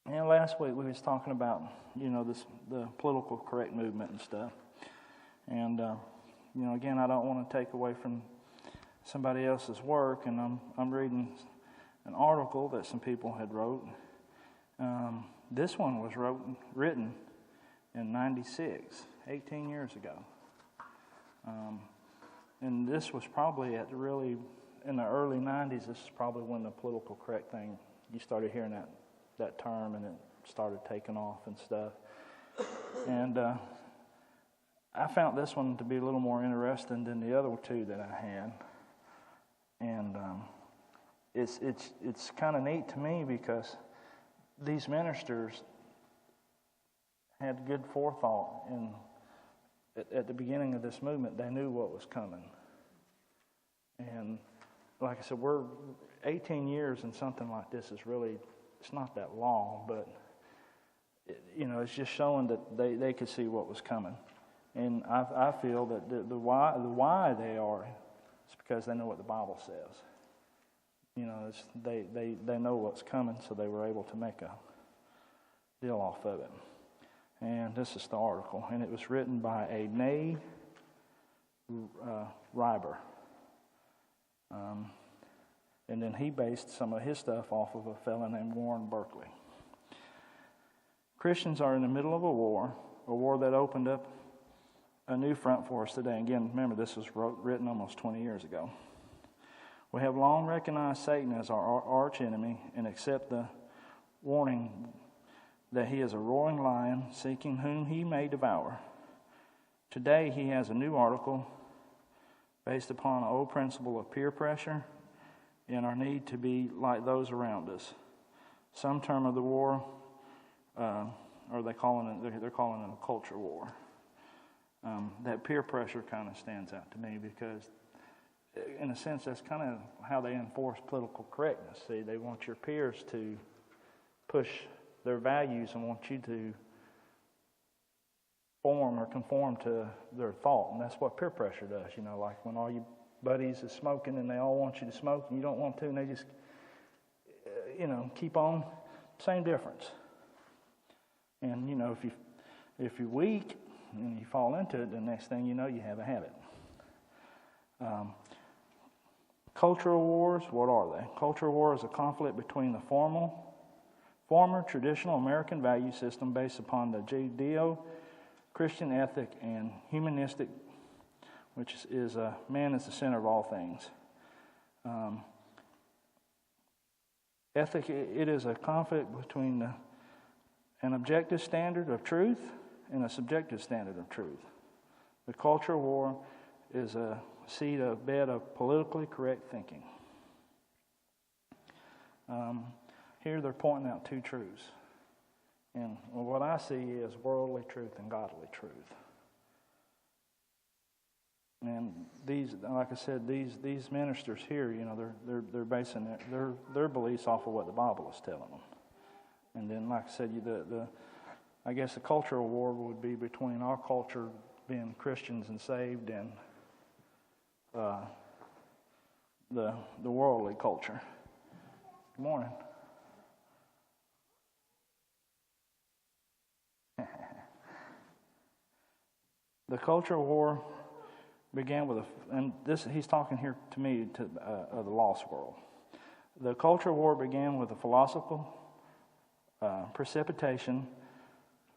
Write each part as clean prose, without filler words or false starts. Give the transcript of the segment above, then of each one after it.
And last week we was talking about, the political correct movement and stuff. And, again, I don't want to take away from somebody else's work, and I'm reading an article that some people had wrote. This one was written in 96, 18 years ago. And this was probably in the early 90s, this is probably when the political correct thing, you started hearing that term, and it started taking off and stuff. And I found this one to be a little more interesting than the other two that I had. And it's kind of neat to me because these ministers had good forethought, and at the beginning of this movement, they knew what was coming. And like I said, we're 18 years and something like this is really, it's not that long, but it's just showing that they could see what was coming. And I feel that the why they are is because they know what the Bible says. They know what's coming, so they were able to make a deal off of it. And this is the article, and it was written by a Nay Reiber. And then he based some of his stuff off of a fellow named Warren Berkeley. Christians are in the middle of a war that opened up a new front for us today. Again, remember, this was written almost 20 years ago. We have long recognized Satan as our arch enemy and accept the warning that he is a roaring lion seeking whom he may devour. Today he has a new article based upon an old principle of peer pressure and our need to be like those around us. Some term of the war, or they're calling it a culture war. That peer pressure kind of stands out to me because, in a sense, that's kind of how they enforce political correctness. See, they want your peers to push their values and want you to form or conform to their thought. And that's what peer pressure does. Like when all your buddies is smoking and they all want you to smoke and you don't want to, and they just, keep on. Same difference. And, if you're weak and you fall into it, the next thing you know, you have a habit. Cultural wars, what are they? Cultural war is a conflict between the former traditional American value system based upon the Judeo-Christian ethic and humanistic, which is man is the center of all things. Ethic, it is a conflict between an objective standard of truth and a subjective standard of truth. The cultural war is a bed of politically correct thinking. Here they're pointing out two truths. And what I see is worldly truth and godly truth. And these, like I said, these ministers here, they're basing their beliefs off of what the Bible is telling them. And then, like I said, I guess the cultural war would be between our culture being Christians and saved and the worldly culture. Good morning. The cultural war began with he's talking here to me of the lost world. The cultural war began with a philosophical precipitation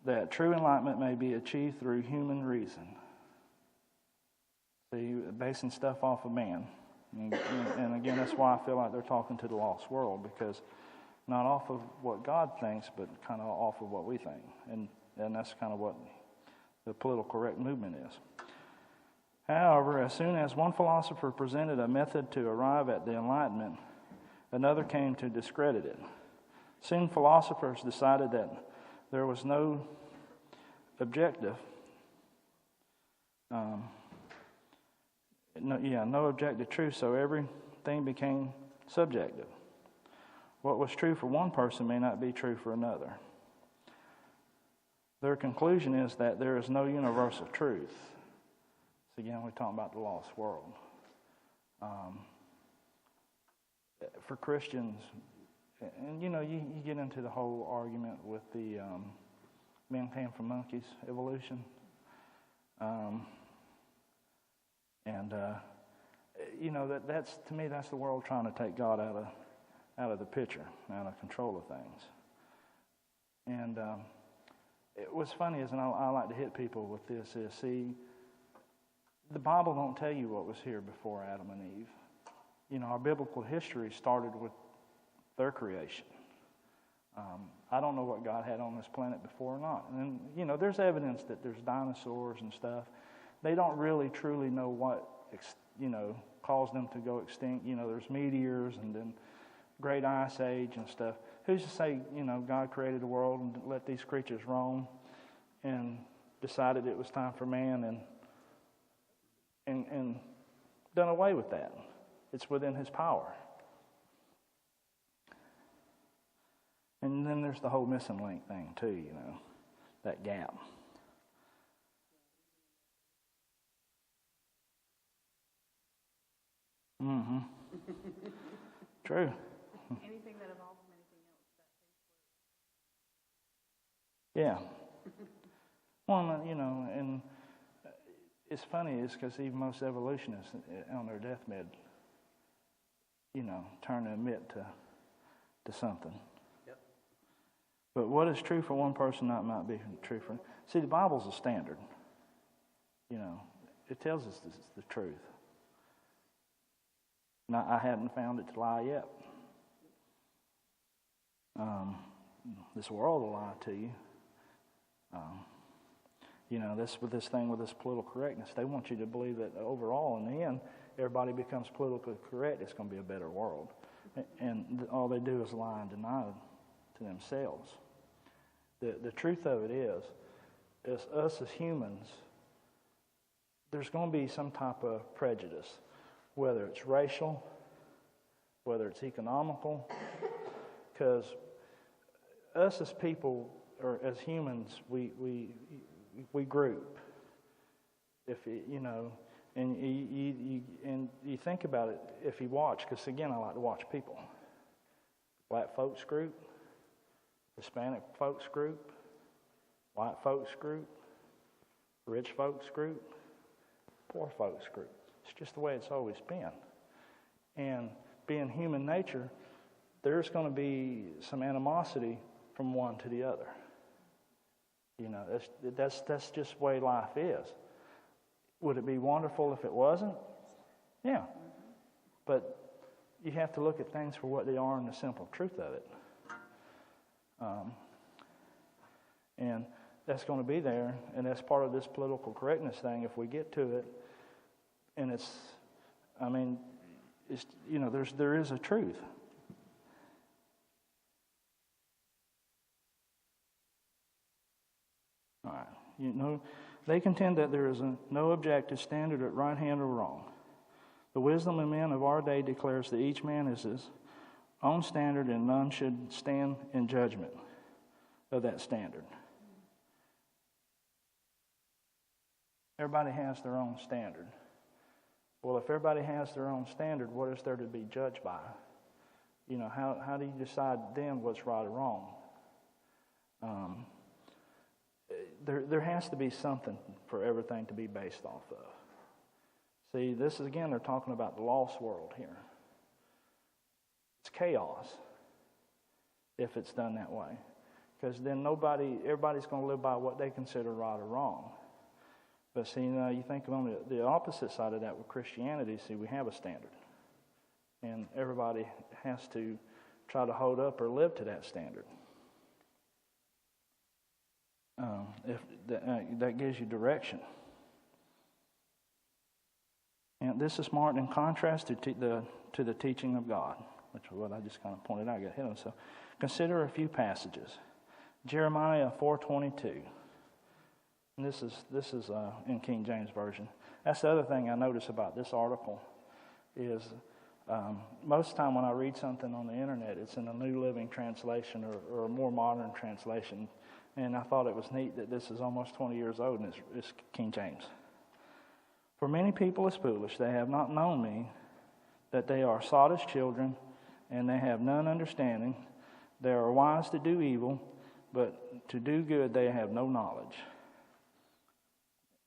that true enlightenment may be achieved through human reason. See, basing stuff off of man. And again, that's why I feel like they're talking to the lost world, because not off of what God thinks, but kind of off of what we think. And that's kind of what the political correct movement is. However, as soon as one philosopher presented a method to arrive at the Enlightenment, another came to discredit it. Soon philosophers decided that there was no objective, no objective truth, so everything became subjective. What was true for one person may not be true for another. Their conclusion is that there is no universal truth. So again, we're talking about the lost world. For Christians, And you get into the whole argument with the men came from monkeys evolution, that's to me that's the world trying to take God out of the picture, out of control of things. And what's funny is, and I like to hit people with this, is see, the Bible don't tell you what was here before Adam and Eve. Our biblical history started with their creation. I don't know what God had on this planet before or not. And, there's evidence that there's dinosaurs and stuff. They don't really truly know what, caused them to go extinct. There's meteors and then great ice age and stuff. Who's to say, God created the world and let these creatures roam and decided it was time for man and done away with that. It's within his power. And then there's the whole missing link thing too, that gap. Mm-hmm. True. Anything that evolved from anything else, that Yeah. Well, and it's funny is because even most evolutionists on their deathbed, turn to admit to something. Yep. But what is true for one person might be true for. See, the Bible's a standard. It tells us the truth. Now, I hadn't found it to lie yet. This world will lie to you. This thing with this political correctness, they want you to believe that overall, in the end, everybody becomes politically correct. It's going to be a better world. And all they do is lie and deny to themselves. The truth of it is us as humans, there's going to be some type of prejudice, whether it's racial, whether it's economical, because us as people or as humans, we group. If and you think about it, if you watch, because again, I like to watch people. Black folks group, Hispanic folks group, white folks group, rich folks group, poor folks group. It's just the way it's always been. And being human nature, there's going to be some animosity from one to the other. That's just the way life is. Would it be wonderful if it wasn't? Yeah. But you have to look at things for what they are and the simple truth of it. And that's going to be there, and that's part of this political correctness thing if we get to it. And there is a truth. All right. They contend that there is no objective standard at right hand or wrong. The wisdom of men of our day declares that each man is his own standard and none should stand in judgment of that standard. Everybody has their own standard. Well, if everybody has their own standard, what is there to be judged by? How do you decide then what's right or wrong? There has to be something for everything to be based off of. See, this is again, they're talking about the lost world here. It's chaos if it's done that way. Because then everybody's going to live by what they consider right or wrong. But see, you think on the opposite side of that with Christianity, see, we have a standard. And everybody has to try to hold up or live to that standard. If that gives you direction. And this is marked in contrast to the teaching of God, which is what I just kind of pointed out. I got hit on. So consider a few passages. Jeremiah 4:22. And this is in King James Version. That's the other thing I notice about this article is most of the time when I read something on the internet, it's in a New Living Translation or a more modern translation. And I thought it was neat that this is almost 20 years old and it's King James. For many people is foolish. They have not known me, that they are sottish children, and they have none understanding. They are wise to do evil, but to do good they have no knowledge.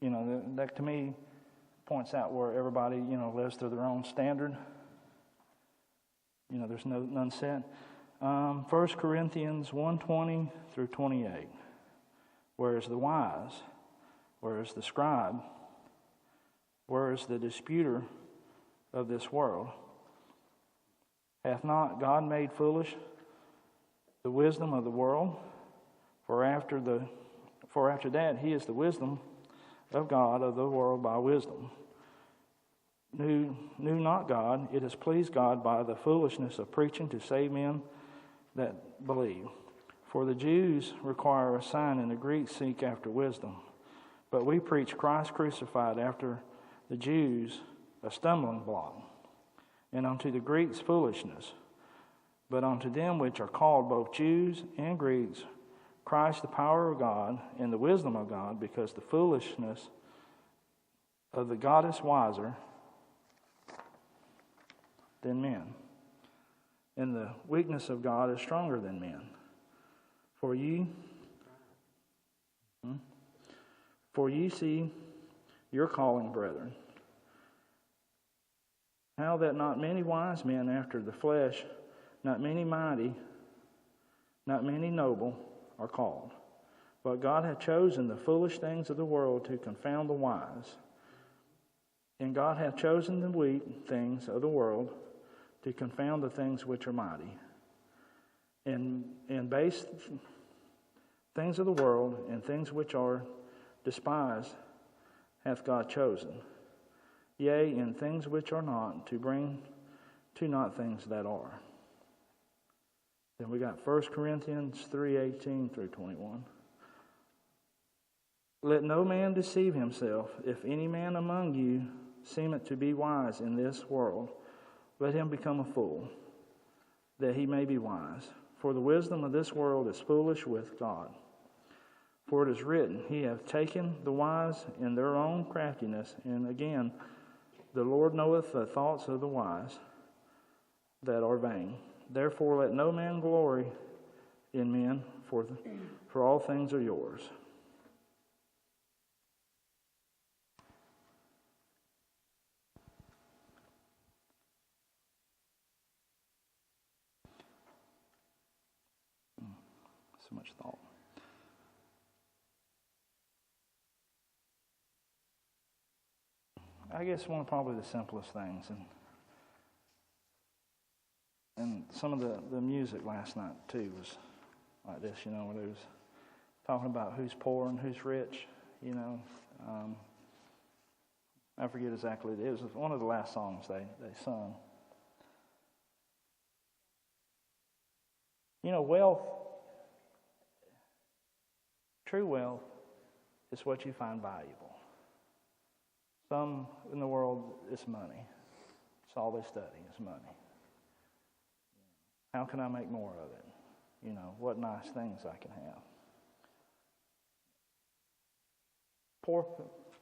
That to me points out where everybody, lives to their own standard. There's none set. 1 Corinthians 1:20 through 28. Where is the wise? Where is the scribe? Where is the disputer of this world? Hath not God made foolish the wisdom of the world? For after that he is the wisdom of God of the world by wisdom. Knew not God, it has pleased God by the foolishness of preaching to save men that believe. For the Jews require a sign, and the Greeks seek after wisdom. But we preach Christ crucified, after the Jews a stumbling block, and unto the Greeks foolishness. But unto them which are called, both Jews and Greeks, Christ the power of God and the wisdom of God, because the foolishness of the God is wiser than men, and the weakness of God is stronger than men. For ye see your calling, brethren, how that not many wise men after the flesh, not many mighty, not many noble are called. But God hath chosen the foolish things of the world to confound the wise. And God hath chosen the weak things of the world to confound the things which are mighty. And base things of the world and things which are despised hath God chosen. Yea, and things which are not, to bring to naught things that are. Then we got 1 Corinthians 3:18 through 21. Let no man deceive himself. If any man among you seemeth to be wise in this world, let him become a fool, that he may be wise. For the wisdom of this world is foolish with God. For it is written, He hath taken the wise in their own craftiness. And again, the Lord knoweth the thoughts of the wise that are vain. Therefore let no man glory in men, for all things are yours. So much thought. I guess one of probably the simplest things, and some of the music last night too was like this, where it was talking about who's poor and who's rich, I forget exactly. It was one of the last songs they sung. Wealth, true wealth is what you find valuable. Some in the world, it's money. It's all they study is money. How can I make more of it? What nice things I can have.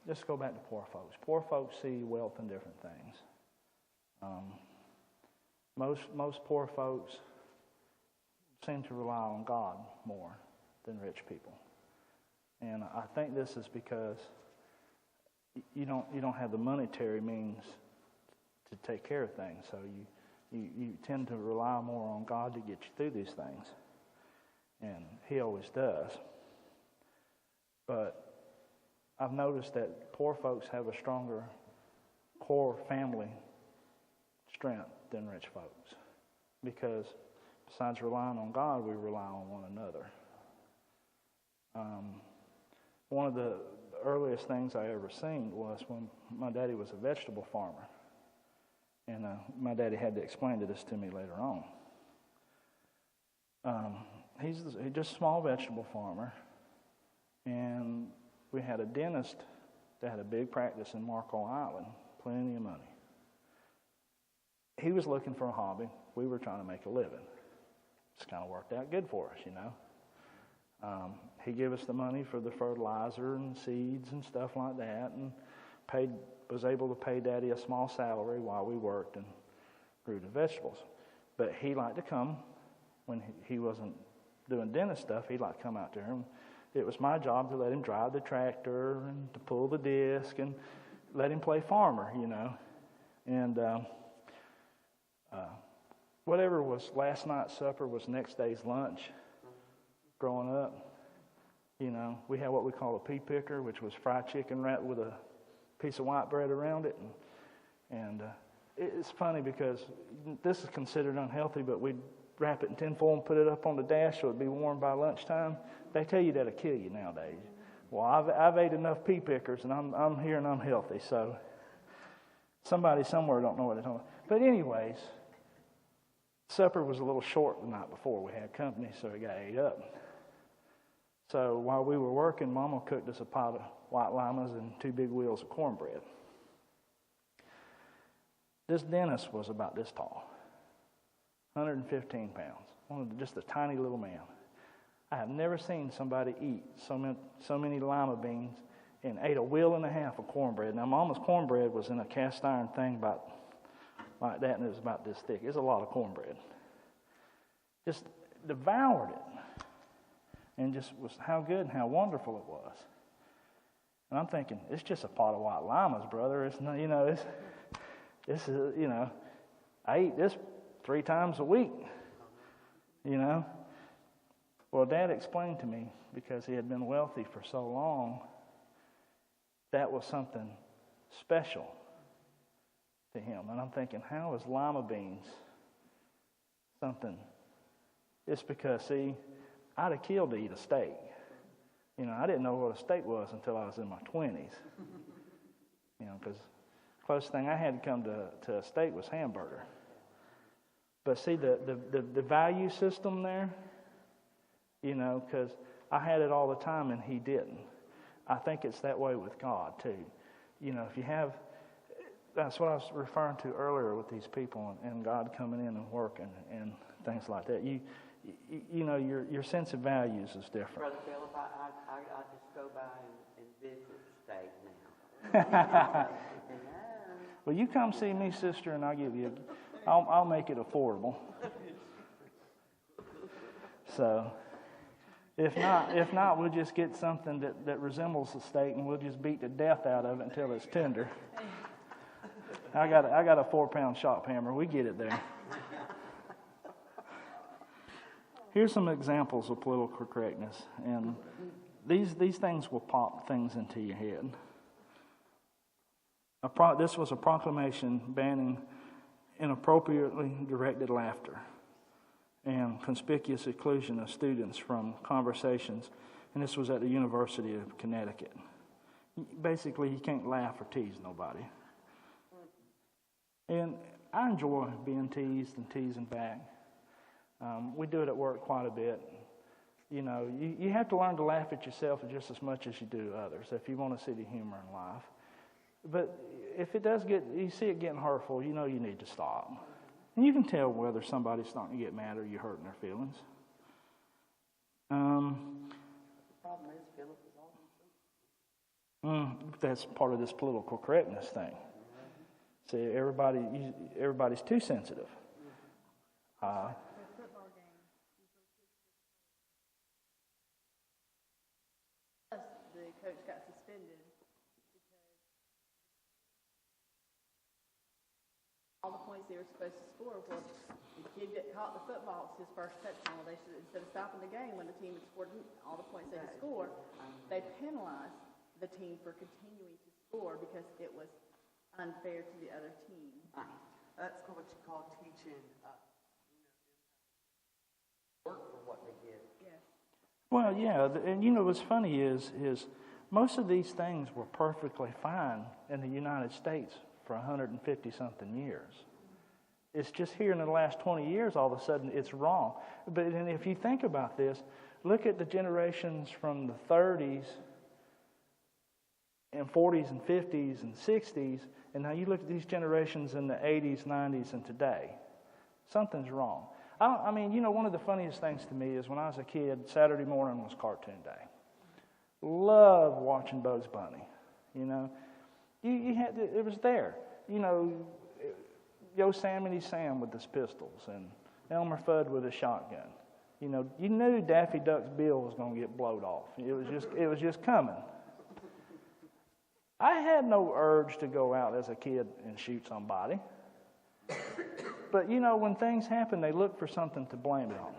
Let's go back to poor folks. Poor folks see wealth in different things. Most poor folks seem to rely on God more than rich people. And I think this is because you don't have the monetary means to take care of things, so you tend to rely more on God to get you through these things, and He always does. But I've noticed that poor folks have a stronger core family strength than rich folks, because besides relying on God, we rely on one another. One of the earliest things I ever seen was when my daddy was a vegetable farmer. And my daddy had to explain this to me later on. He's just a small vegetable farmer. And we had a dentist that had a big practice in Marco Island, plenty of money. He was looking for a hobby. We were trying to make a living. It's kind of worked out good for us, He gave us the money for the fertilizer and seeds and stuff like that, and was able to pay Daddy a small salary while we worked and grew the vegetables. But he liked to come when he wasn't doing dentist stuff. He liked to come out there. And it was my job to let him drive the tractor and to pull the disc and let him play farmer, And whatever was last night's supper was next day's lunch. Growing up, we had what we call a pea picker, which was fried chicken wrapped with a piece of white bread around it. And it's funny because this is considered unhealthy, but we'd wrap it in tinfoil and put it up on the dash so it'd be warm by lunchtime. They tell you that'll kill you nowadays. Well, I've ate enough pea pickers, and I'm here and I'm healthy. So somebody somewhere don't know what they're talking about. But anyways, supper was a little short the night before. We had company, so it got ate up. So while we were working, Mama cooked us a pot of white limas and 2 big wheels of cornbread. This dentist was about this tall, 115 pounds, just a tiny little man. I have never seen somebody eat so many lima beans and ate a wheel and a half of cornbread. Now, Mama's cornbread was in a cast iron thing about like that, and it was about this thick. It's a lot of cornbread. Just devoured it, and just was how good and how wonderful it was. And I'm thinking, it's just a pot of white limas, brother. It's not, this is, I eat this 3 times a week, Well, Dad explained to me, because he had been wealthy for so long, that was something special to him. And I'm thinking, how is lima beans something? It's because, see, I'd have killed to eat a steak. I didn't know what a steak was until I was in my 20s. Because the closest thing I had to come to a steak was hamburger. But see, the value system there, because I had it all the time and he didn't. I think it's that way with God, too. If you have, that's what I was referring to earlier with these people and God coming in and working and things like that. Your sense of values is different. Brother Philip, I just go by and visit the state now. Well, you come see me, sister, and I'll make it affordable. So, if not, we'll just get something that resembles the steak, and we'll just beat the death out of it until it's tender. I got a 4-pound shop hammer. We get it there. Here's some examples of political correctness, and these things will pop things into your head. This was a proclamation banning inappropriately directed laughter and conspicuous exclusion of students from conversations, and this was at the University of Connecticut. Basically, you can't laugh or tease nobody. And I enjoy being teased and teasing back. We do it at work quite a bit. You have to learn to laugh at yourself just as much as you do others if you want to see the humor in life. But if it does you see it getting hurtful, you need to stop. And you can tell whether somebody's starting to get mad or you're hurting their feelings. The problem is Philip is all That's part of this political correctness thing. See, everybody's too sensitive. The coach got suspended because all the points they were supposed to score. Well, the kid that caught the football, it's his first touchdown. They should, instead of stopping the game when the team had scored all the points they had scored, they penalized the team for continuing to score because it was unfair to the other team. That's what you call teaching work for what they did. Yes. Well, yeah, and what's funny is most of these things were perfectly fine in the United States for 150-something years. It's just here in the last 20 years, all of a sudden, it's wrong. But if you think about this, look at the generations from the 30s and 40s and 50s and 60s, and now you look at these generations in the 80s, 90s, and today. Something's wrong. One of the funniest things to me is when I was a kid, Saturday morning was cartoon day. Loved watching Bugs Bunny. It was there. Yosemite Sam with his pistols and Elmer Fudd with a shotgun. You know, you knew Daffy Duck's bill was going to get blowed off. It was just coming. I had no urge to go out as a kid and shoot somebody. But, you know, when things happen, they look for something to blame it on.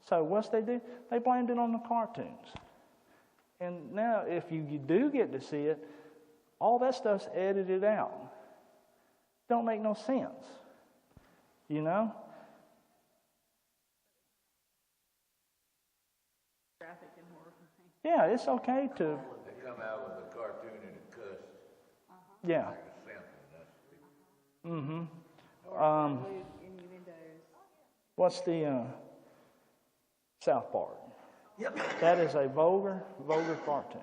So what's they do? They blamed it on the cartoons. And now, if you do get to see it, all that stuff's edited out. Don't make no sense. You know? Graphic and horror. Yeah, it's okay to... They come out with a cartoon and a cuss. Yeah. Like a sample. That's Mm-hmm. Or include innuendos. What's the South Park? Yep. That is a vulgar cartoon.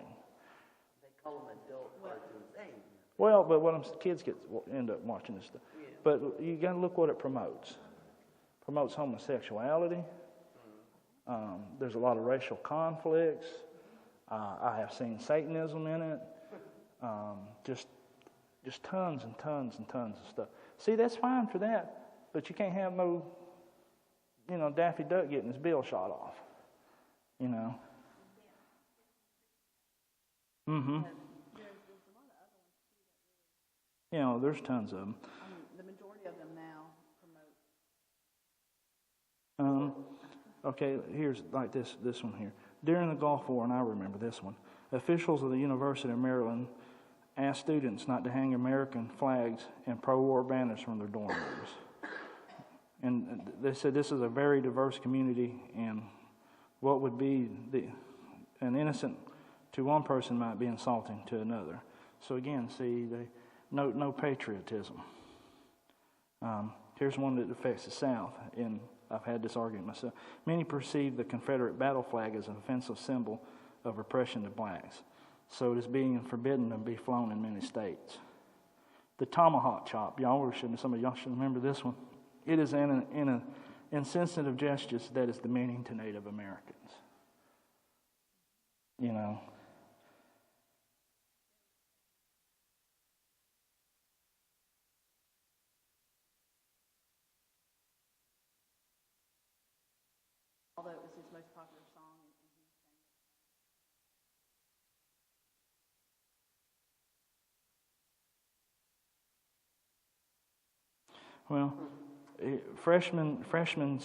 They call them adult cartoons. Hey, Well, but kids end up watching this stuff. But you got to look what it promotes. Promotes homosexuality. There's a lot of racial conflicts. I have seen Satanism in it. Just tons and tons and tons of stuff. See, that's fine for that, but you can't have no, Daffy Duck getting his bill shot off. You know. Mm-hmm. You know, there's tons of them. The majority of them now promote. Okay, here's like this one here. During the Gulf War, and I remember this one, officials of the University of Maryland asked students not to hang American flags and pro-war banners from their dorm rooms. And they said this is a very diverse community, and what would be an innocent to one person might be insulting to another. So again, see, no patriotism. Here's one that affects the South, and I've had this argument myself. Many perceive the Confederate battle flag as an offensive symbol of repression to blacks, so it is being forbidden to be flown in many states. The tomahawk chop, some of y'all should remember this one. It is an insensitive gesture that is demeaning to Native Americans. You know. Although it was his most popular song. Well, freshmen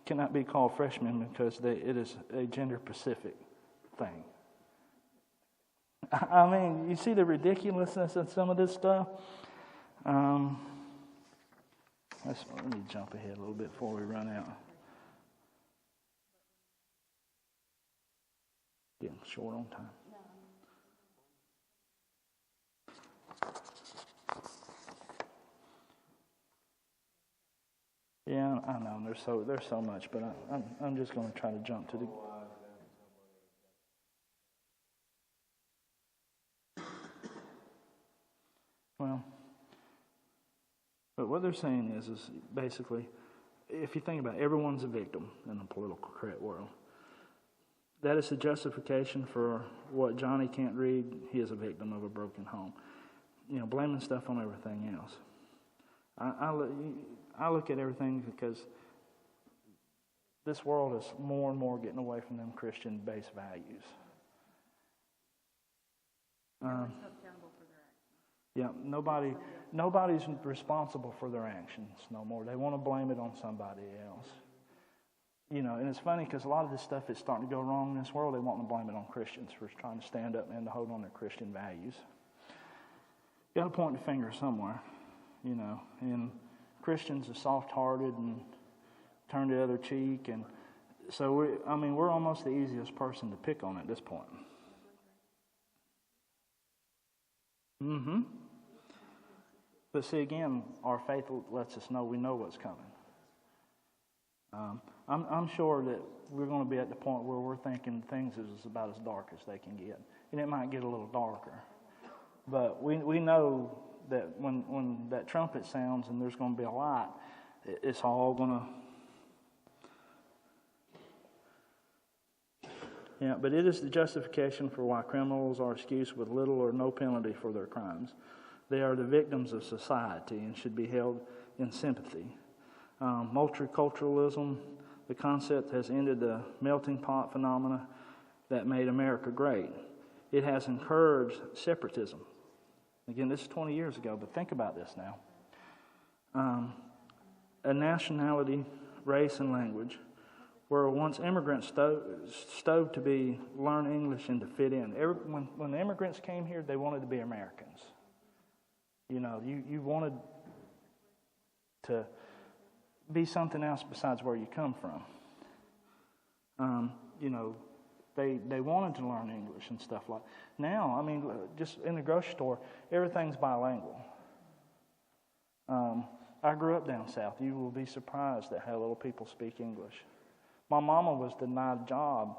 cannot be called freshmen because it is a gender-specific thing. I mean, you see the ridiculousness in some of this stuff? Let me jump ahead a little bit before we run out. Getting short on time. Yeah, I know. There's so much, but I'm just going to try to jump to the. Well, but what they're saying is basically, if you think about it, everyone's a victim in the political correct world. That is the justification for what Johnny can't read. He is a victim of a broken home. Blaming stuff on everything else. I look at everything because this world is more and more getting away from them Christian-based values. Accountable for their actions. Yeah, nobody's responsible for their actions no more. They want to blame it on somebody else. And it's funny because a lot of this stuff is starting to go wrong in this world. They want to blame it on Christians for trying to stand up and to hold on their Christian values. You got to point the finger somewhere, and Christians are soft-hearted and turn the other cheek, and so we're almost the easiest person to pick on at this point. Mm-hmm. But see, again, our faith lets us know we know what's coming. I'm sure that we're going to be at the point where we're thinking things is about as dark as they can get, and it might get a little darker. But we know that when that trumpet sounds and there's going to be a light, it's all going to... Yeah, but it is the justification for why criminals are excused with little or no penalty for their crimes. They are the victims of society and should be held in sympathy. Multiculturalism, the concept has ended the melting pot phenomena that made America great. It has encouraged separatism. Again, this is 20 years ago, but think about this now. A nationality, race, and language, where once immigrants stove to learn English and to fit in. When the immigrants came here, they wanted to be Americans. You wanted to be something else besides where you come from. They wanted to learn English and stuff like that. Now, just in the grocery store, everything's bilingual. I grew up down south. You will be surprised at how little people speak English. My mama was denied a job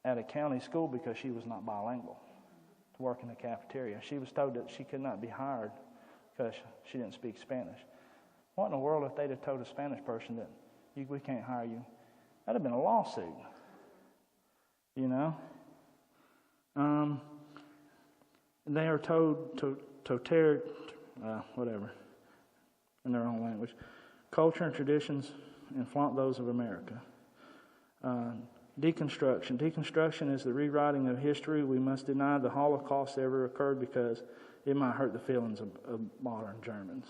at a county school because she was not bilingual to work in the cafeteria. She was told that she could not be hired because she didn't speak Spanish. What in the world if they'd have told a Spanish person that we can't hire you? That'd have been a lawsuit. They are told to whatever, in their own language. Culture and traditions and flaunt those of America. Deconstruction. Deconstruction is the rewriting of history. We must deny the Holocaust ever occurred because it might hurt the feelings of modern Germans.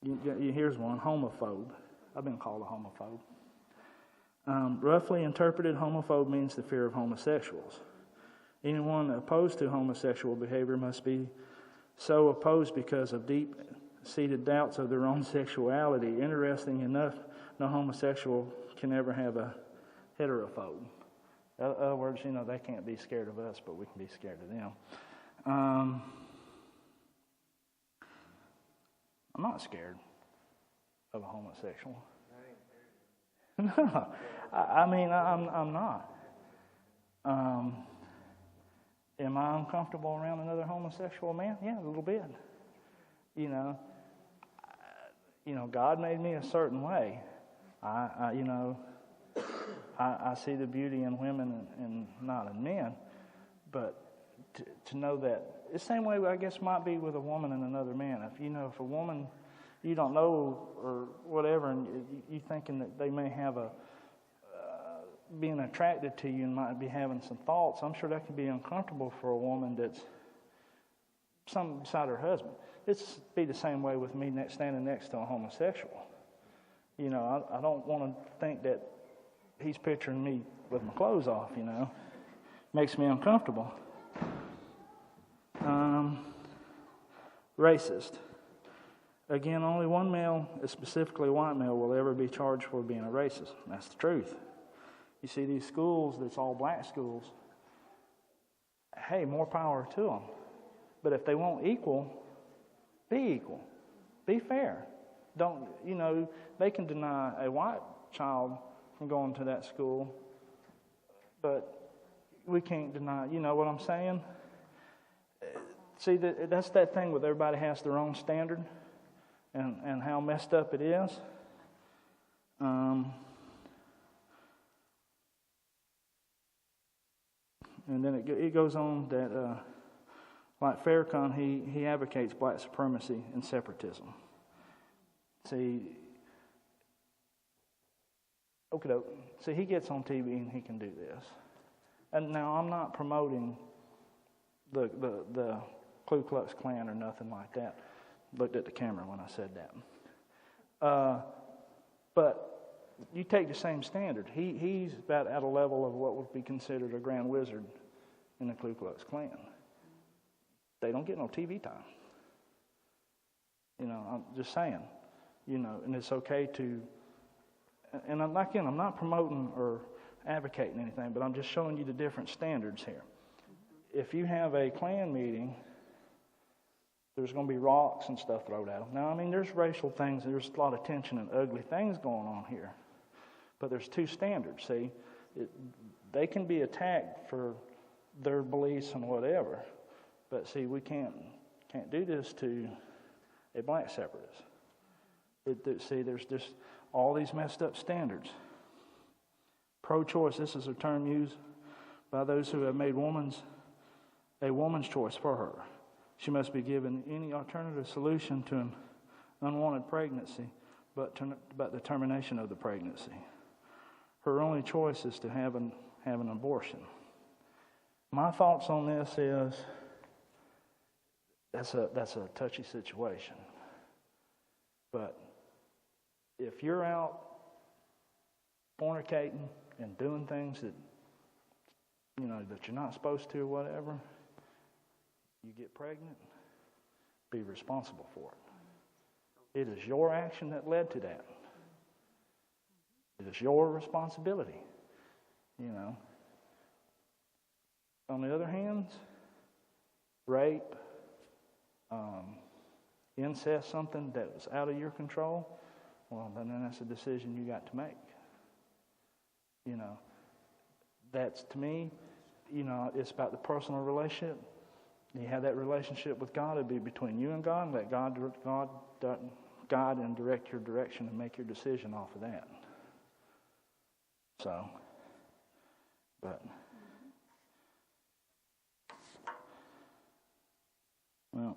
Here's one, homophobe. I've been called a homophobe. Roughly interpreted, homophobe means the fear of homosexuals. Anyone opposed to homosexual behavior must be so opposed because of deep-seated doubts of their own sexuality. Interesting enough, no homosexual can ever have a heterophobe. In other words, they can't be scared of us, but we can be scared of them. I'm not scared of a homosexual. No, I'm not. Am I uncomfortable around another homosexual man? Yeah, a little bit. God made me a certain way. I see the beauty in women and not in men. But to know that, the same way I guess might be with a woman and another man. If a woman you don't know or whatever, and you thinking that they may have being attracted to you and might be having some thoughts, I'm sure that can be uncomfortable for a woman that's something beside her husband. It's be the same way with me standing next to a homosexual. I don't want to think that he's picturing me with my clothes off, Makes me uncomfortable. Racist. Again, only one male, specifically a white male, will ever be charged for being a racist. That's the truth. You see these schools that's all black schools, hey, more power to them. But if they want equal. Be fair. Don't, they can deny a white child from going to that school, but we can't deny, you know what I'm saying? See, that's that thing with everybody has their own standard and how messed up it is. And then it goes on that, like Farrakhan, he advocates black supremacy and separatism. See, he gets on TV and he can do this. And now I'm not promoting the Ku Klux Klan or nothing like that. Looked at the camera when I said that. But you take the same standard. He's about at a level of what would be considered a grand wizard in the Ku Klux Klan. They don't get no TV time. I'm just saying. And it's okay to. And I'm not promoting or advocating anything, but I'm just showing you the different standards here. If you have a Klan meeting, there's going to be rocks and stuff thrown at them. Now, there's racial things, there's a lot of tension and ugly things going on here. But there's two standards, see. They can be attacked for their beliefs and whatever. But see, we can't do this to a black separatist. See, there's just all these messed up standards. Pro-choice, this is a term used by those who have made a woman's choice for her. She must be given any alternative solution to an unwanted pregnancy, but the termination of the pregnancy. Her only choice is to have an abortion. My thoughts on this is that's a touchy situation. But if you're out fornicating and doing things that that you're not supposed to or whatever, you get pregnant, be responsible for it. It is your action that led to that. It is your responsibility. On the other hand, rape, incest, something that was out of your control, well, then that's a decision you got to make. That's, to me, it's about the personal relationship. You have that relationship with God. It'd be between you and God. Let God guide and direct your direction and make your decision off of that. So, but, well,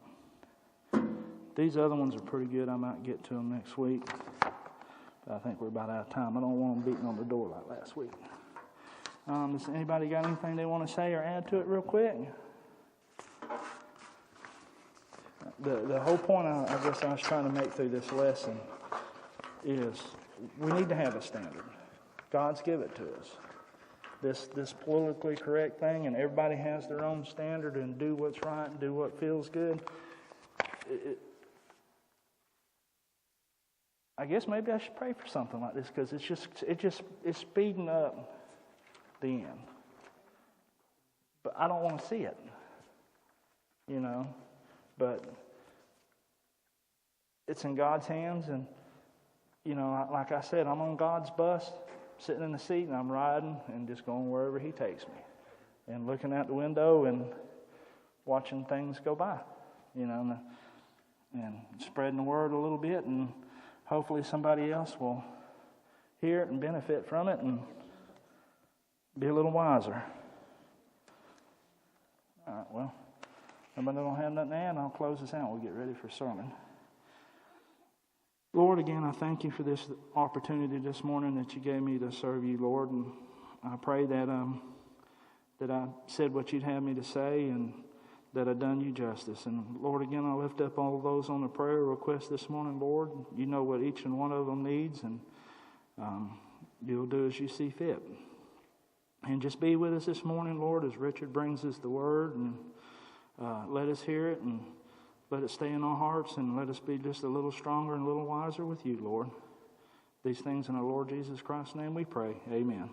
these other ones are pretty good. I might get to them next week. But I think we're about out of time. I don't want them beating on the door like last week. Does anybody got anything they want to say or add to it real quick? The whole point I guess I was trying to make through this lesson is we need to have a standard. God's given it to us. This politically correct thing, and everybody has their own standard and do what's right and do what feels good. I guess maybe I should pray for something like this because it's speeding up the end. But I don't want to see it, But it's in God's hands, and like I said, I'm on God's bus, sitting in the seat, and I'm riding and just going wherever He takes me, and looking out the window and watching things go by, and spreading the word a little bit, and hopefully somebody else will hear it and benefit from it and be a little wiser. All right, well, nobody don't have nothing to add, I'll close this out. We'll get ready for sermon. Lord, again, I thank you for this opportunity this morning that you gave me to serve you, Lord. And I pray that I said what you'd have me to say and that I've done you justice. And Lord, again, I lift up all those on the prayer request this morning, Lord. You know what each and one of them needs, and you'll do as you see fit. And just be with us this morning, Lord, as Richard brings us the word, and let us hear it and let it stay in our hearts, and let us be just a little stronger and a little wiser with you, Lord. These things in our Lord Jesus Christ's name we pray. Amen.